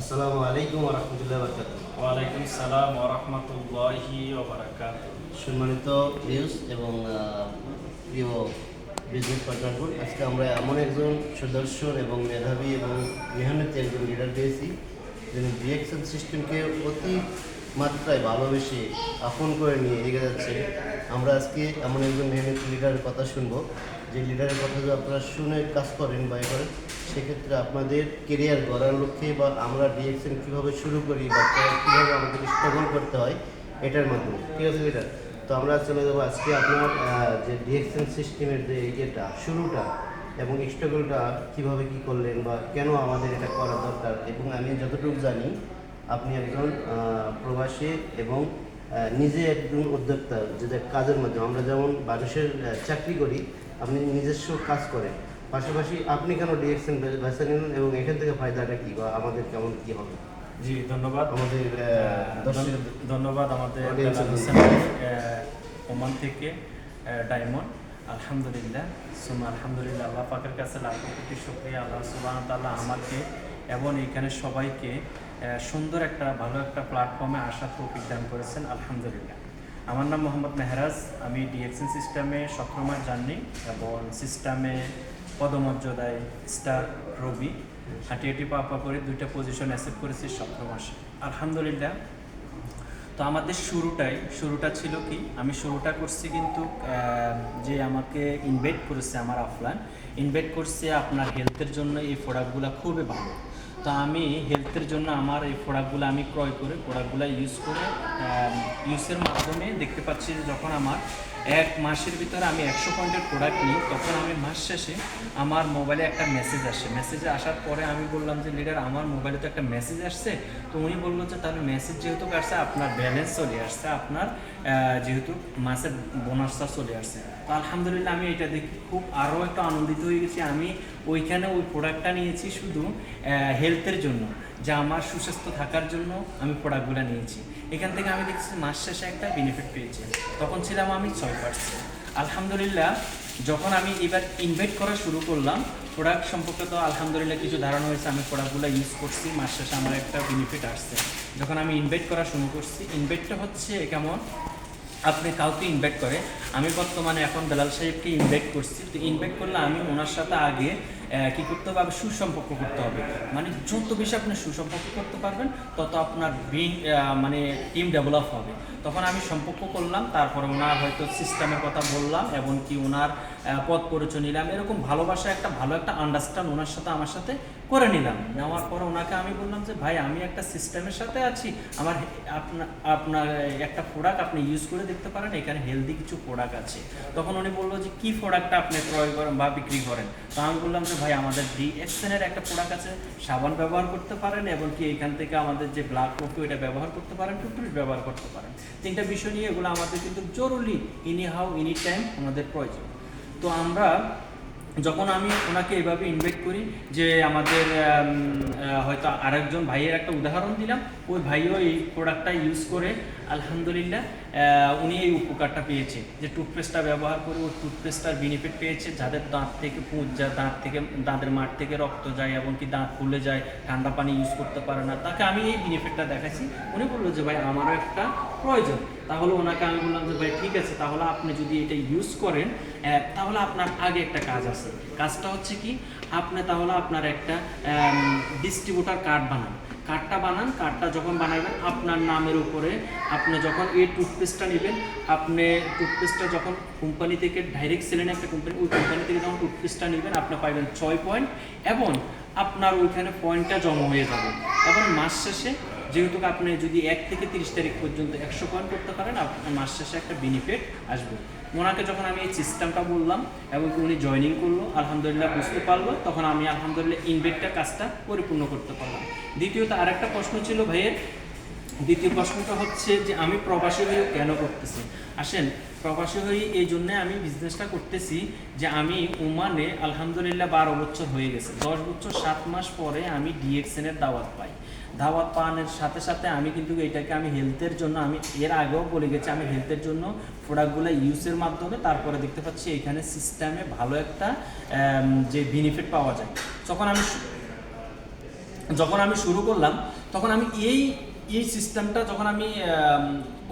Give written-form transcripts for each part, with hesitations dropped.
আসসালামু আলাইকুম ওয়া রাহমাতুল্লাহি ওয়া বারাকাতুহু। ওয়ালাইকুম সালাম ওয়া রাহমাতুল্লাহি ওয়া বারাকাতুহু। সম্মানিত ভিউস এবং প্রিয় বিজনেস পার্টনারগণ, আজকে আমরা এমন একজন সুদর্শন এবং মেধাবী এবং মেহনতি একজন লিডার পেয়েছি, যিনি ডিএক্সএল সিস্টেমকে অতি মাত্রায় ভালোবেসে আপন করে নিয়ে এগিয়ে যাচ্ছে। আমরা আজকে এমন একজন মেহনতি লিডারের কথা শুনবো, যে লিডারের কথা যদি আপনারা শুনে কাজ করেন বা করেন, সেক্ষেত্রে আপনাদের কেরিয়ার গড়ার লক্ষ্যে বা আমরা ডিএক্সএল কীভাবে শুরু করি বা কীভাবে আমাদের স্ট্রাগল করতে হয় এটার মাধ্যমে। ঠিক আছে লিডার? তো আমরা চলে যাবো আজকে আপনার যে ডিএক্সএল সিস্টেমের যে ইয়েটা শুরুটা এবং স্ট্রাগলটা কীভাবে কী করলেন বা কেন আমাদের এটা করা দরকার। এবং আমি যতটুকু জানি আপনি একজন প্রবাসী এবং নিজে একজন উদ্যোক্তা, যেটা কাজের মাধ্যমে আমরা যেমন মানুষের চাকরি করি, আপনি নিজস্ব কাজ করেন। পাশাপাশি আপনি কেন ডিএক্সএল বেছে নিলেন এবং এখান থেকে ফায়দাটা কী বা আমাদের কেমন কী হবে? জি ধন্যবাদ আমাদের ধন্যবাদ আমাদের ওমান থেকে ডায়মন্ড। আলহামদুলিল্লাহ আলহামদুলিল্লাহ, আল্লাহ পাকের কাছে লাখ কোটি শুকরিয়া। আল্লাহ সুবহানাহু ওয়া তাআলা আমাকে এবং এখানে সবাইকে সুন্দর একটা ভালো একটা প্ল্যাটফর্মে আসার তৌফিক দান করেছেন। আলহামদুলিল্লাহ। আমার নাম মোহাম্মদ মেহরাজ। আমি ডিএক্সএল সিস্টেমে 17 মাস জার্নি এবং সিস্টেমে পদমর্যাদায় স্টার রবি হাঁটি পাপা করে 2টা পজিশন অ্যাসেপ্ট করেছি 17 মাসে। আলহামদুলিল্লাহ। তো আমাদের শুরুটা ছিল কি, আমি শুরুটা করছি কিন্তু যে আমাকে ইনভাইট করেছে আমার অফলাইন ইনভাইট করছে আপনার হেলথের জন্য এই প্রোডাক্টগুলো খুবই ভালো। তো আমি হেলথের জন্য আমার এই প্রোডাক্টগুলো আমি ক্রয় করে প্রোডাক্টগুলো ইউজের মাধ্যমে দেখতে পাচ্ছি যে যখন আমার 1 মাসের ভিতরে আমি 100 পয়েন্টের প্রোডাক্ট নিই, তখন আমি মাস শেষে আমার মোবাইলে একটা মেসেজ আসে। মেসেজে আসার পরে আমি বললাম যে লিডার, আমার মোবাইলে তো একটা মেসেজ আসছে। তো উনি বললো যে তাহলে মেসেজ যেহেতু আসছে, আপনার ব্যালেন্স চলে আসছে, আপনার যেহেতু মাসের বোনাসটা চলে আসছে। তো আলহামদুলিল্লাহ আমি এটা দেখি খুব আরও একটু আনন্দিত হয়ে গেছি। আমি ওইখানে ওই প্রোডাক্টটা নিয়েছি শুধু হেলথের জন্য, যা আমার সুস্বাস্থ্য থাকার জন্য আমি প্রোডাক্টগুলো নিয়েছি। এখান থেকে আমি দেখছি মাস শেষে একটা বেনিফিট পেয়েছি। তখন ছিলাম আমি 6%। আলহামদুলিল্লাহ যখন আমি এবার ইনভাইট করা শুরু করলাম, প্রোডাক্ট সম্পর্কে তো আলহামদুলিল্লাহ কিছু ধারণা হয়েছে। আমি প্রোডাক্টগুলো ইউজ করছি, মাস শেষে আমার একটা বেনিফিট আসছে। যখন আমি ইনভাইট করা শুরু করছি, ইনভাইটটা হচ্ছে কেমন, আপনি কাউকে ইনভাইট করে, আমি বর্তমানে এখন বেলাল সাহেবকে ইনভাইট করছি। তো ইনভাইট করলে আমি ওনার সাথে আগে কী করতে হবে, সুসম্পর্ক করতে হবে। মানে যত বেশি আপনি সুসম্পর্ক করতে পারবেন, তত আপনার মানে টিম ডেভেলপ হবে। তখন আমি সম্পর্ক করলাম, তারপরে ওনার হয়তো সিস্টেমের কথা বললাম এবং কি ওনার পথ পরিচয় নিলাম। এরকম ভালোবাসা ভালো একটা আন্ডারস্ট্যান্ড ওনার সাথে আমার সাথে করে নিলাম। নেওয়ার পরে ওনাকে আমি বললাম যে ভাই, আমি একটা সিস্টেমের সাথে আছি, আমার আপনার একটা প্রোডাক্ট আপনি ইউজ করে দেখতে পারেন, এখানে হেলদি কিছু প্রোডাক্ট আছে। তখন উনি বললো যে কী প্রোডাক্টটা আপনি ক্রয় করেন বা বিক্রি করেন। তো আমি বললাম যে ভাই, আমাদের ডিএক্সএনের একটা প্রোডাক্ট আছে, সাবান ব্যবহার করতে পারেন এবং কি এখান থেকে আমাদের যে ব্ল্যাক কফি ওইটা ব্যবহার করতে পারেন, টুথপেস্ট ব্যবহার করতে পারেন। 3টা বিষয় নিয়ে এগুলো আমাদের কিন্তু জরুরি, এনি টাইম আমাদের প্রয়োজন। তো যখন আমি ওনাকে এভাবে ইনভাইট করি, যে আমাদের হয়তো আরেকজন ভাইয়ের একটা উদাহরণ দিলাম, ওই ভাইও এই প্রোডাক্টটা ইউজ করে আলহামদুলিল্লাহ উনি এই উপকারটা পেয়েছে, যে টুথপেস্টটা ব্যবহার করে ওই টুথপেস্টটার বেনিফিট পেয়েছে। যাদের দাঁত থেকে পুঁজ যায়, দাঁতের মাঠ থেকে রক্ত যায় এবং কি দাঁত ফুলে যায়, ঠান্ডা পানি ইউজ করতে পারে না, তাকে আমি এই বেনিফিটটা দেখাচ্ছি। উনি বললো যে ভাই, আমারও একটা প্রয়োজন। তাহলে ওনাকে আমি বললাম যে ভাই ঠিক আছে, তাহলে আপনি যদি এটা ইউজ করেন, তাহলে আপনার আগে একটা কাজ আছে। কাজটা হচ্ছে কি, আপনি তাহলে আপনার একটা ডিস্ট্রিবিউটার কার্ড বানান। কার্ডটা যখন বানাবেন, আপনার নামের উপরে আপনি যখন এই টুথপেস্টটা নেবেন, আপনি টুথপেস্টটা যখন কোম্পানি থেকে ডাইরেক্ট সেলেন একটা কোম্পানি, ওই কোম্পানি থেকে যখন টুথপেস্টটা নেবেন, আপনি পাইবেন 6 পয়েন্ট এবং আপনার ওইখানে পয়েন্টটা জমা হয়ে যাবে। এবং মাস শেষে যেহেতু আপনি যদি 1 থেকে 30 তারিখ পর্যন্ত 100 পয়েন্ট করতে পারেন, আপনার মাস শেষে একটা বেনিফিট আসবে। ওনাকে যখন আমি এই সিস্টেমটা বললাম এবং উনি জয়েনিং করলো, আলহামদুলিল্লাহ বুঝতে পারলো, তখন আমি আলহামদুলিল্লাহ ইনভাইটটা কাজটা পরিপূর্ণ করতে পারলাম। দ্বিতীয়ত আরেকটা প্রশ্ন ছিল ভাইয়ের, দ্বিতীয় প্রশ্নটা হচ্ছে যে আমি প্রবাসী হয়ে কেন করতেছি। আসেন, প্রবাসী হয়ে এই জন্যে আমি বিজনেসটা করতেছি যে আমি ওমানে আলহামদুলিল্লাহ 12 বছর হয়ে গেছে। 10 বছর 7 মাস পরে আমি ডিএক্সএনের দাওয়াত পাই। দাওয়াত পাওয়ানোর সাথে সাথে আমি কিন্তু এটাকে আমি হেলথের জন্য, আমি এর আগেও বলে গেছি, আমি হেলথের জন্য প্রোডাক্টগুলো ইউজের মাধ্যমে তারপরে দেখতে পাচ্ছি এখানে সিস্টেমে ভালো একটা যে বেনিফিট পাওয়া যায়। তখন আমি যখন আমি শুরু করলাম তখন আমি এই এই সিস্টেমটা যখন আমি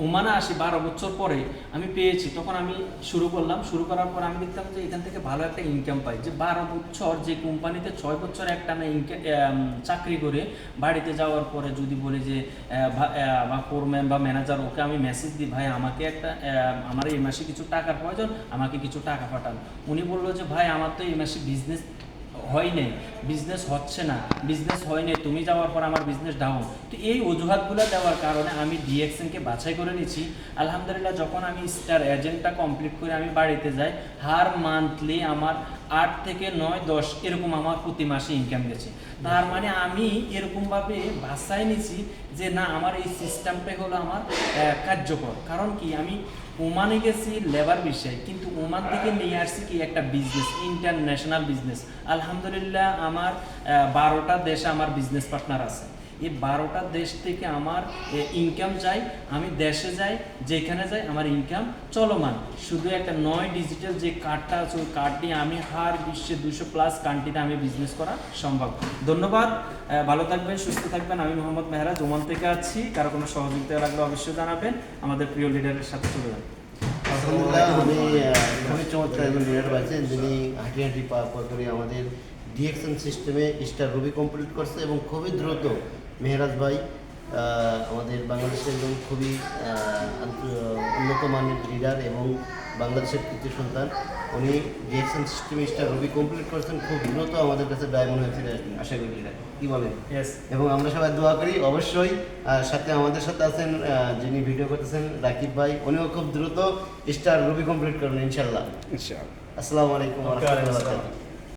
ওমানে আসি 12 বছর পরে আমি পেয়েছি, তখন আমি শুরু করলাম। শুরু করার পর আমি দেখতাম যে এখান থেকে ভালো একটা ইনকাম পাই। যে 12 বছর যে কোম্পানিতে 6 বছর একটা না চাকরি করে বাড়িতে যাওয়ার পরে যদি বলি যে বা ফোরম্যান বা ম্যানেজার, ওকে আমি মেসেজ দিই, ভাই আমাকে একটা আমার এই মাসে কিছু টাকার প্রয়োজন, আমাকে কিছু টাকা পাঠান। উনি বললো যে ভাই আমার তো এই মাসে বিজনেস হয় নাই, বিজনেস হচ্ছে না, বিজনেস হয় নাই, তুমি যাওয়ার পর আমার বিজনেস ডাউন। তো এই অজুহাতগুলো দেওয়ার কারণে আমি ডিএক্সএনকে বাছাই করে নিচ্ছি। আলহামদুলিল্লাহ যখন আমি স্টার এজেন্টটা কমপ্লিট করে আমি বাড়িতে যাই, হার মান্থলি আমার 8 থেকে 9, 10 এরকম আমার প্রতি মাসে ইনকাম গেছে। তার মানে আমি এরকমভাবে বাছাই নিছি যে না, আমার এই সিস্টেমটাই হলো আমার কার্যকর। কারণ কি, আমি ওমানে গেছি লেবার বিষয়, কিন্তু ওমান থেকে নিয়ে আসছি কি একটা বিজনেস, ইন্টারন্যাশনাল বিজনেস। আলহামদুলিল্লাহ আমার 12টা দেশে আমার বিজনেস পার্টনার আছে। এই 12টা দেশ থেকে আমার ইনকাম যায়, আমি দেশে যাই, যেখানে যাই আমার ইনকাম চলমান। শুধু একটা 9 ডিজিটাল যে কার্ডটা আছে, ওই কার্ড দিয়ে আমি হার বিশ্বে 200+ কান্ট্রিতে আমি বিজনেস করা সম্ভব। ধন্যবাদ, ভালো থাকবেন, সুস্থ থাকবেন। আমি মোহাম্মদ মেহরাজ, ওমান থেকে আছি। কারো কোনো সহযোগিতা লাগলে অবশ্যই জানাবেন। আমাদের প্রিয় লিডারের সাথে চলে যান। আলহামদুলিল্লাহ, আমি খুবই চমৎকার একজন লিডার পাচ্ছেন, যিনি হাঁটি হাঁটি পা পা করে আমাদের ডিএক্সএন সিস্টেমে স্টার রুবি কমপ্লিট করছে এবং খুবই দ্রুত। মেহরাজ ভাই আমাদের বাংলাদেশের একজন খুবই উন্নত মানের লিডার এবং বাংলাদেশের কৃতি সন্তান। উনি ডিএক্সএন সিস্টেমে স্টার রুবি কমপ্লিট করছেন, খুব দ্রুত আমাদের কাছে ডায়মন্ড হয়ে ফিরে আসবেন আশা করি লিডার, কী বলেন? ইয়েস। এবং আমরা সবাই দোয়া করি অবশ্যই। সাথে আমাদের সাথে আছেন যিনি ভিডিও করতেছেন রাকিব ভাই, উনিও খুব দ্রুত স্টার রুবি কমপ্লিট করবেন ইনশাল্লাহ। আসসালামু আলাইকুম ওয়া রাহমাতুল্লাহি ওয়া বারাকাতুহু।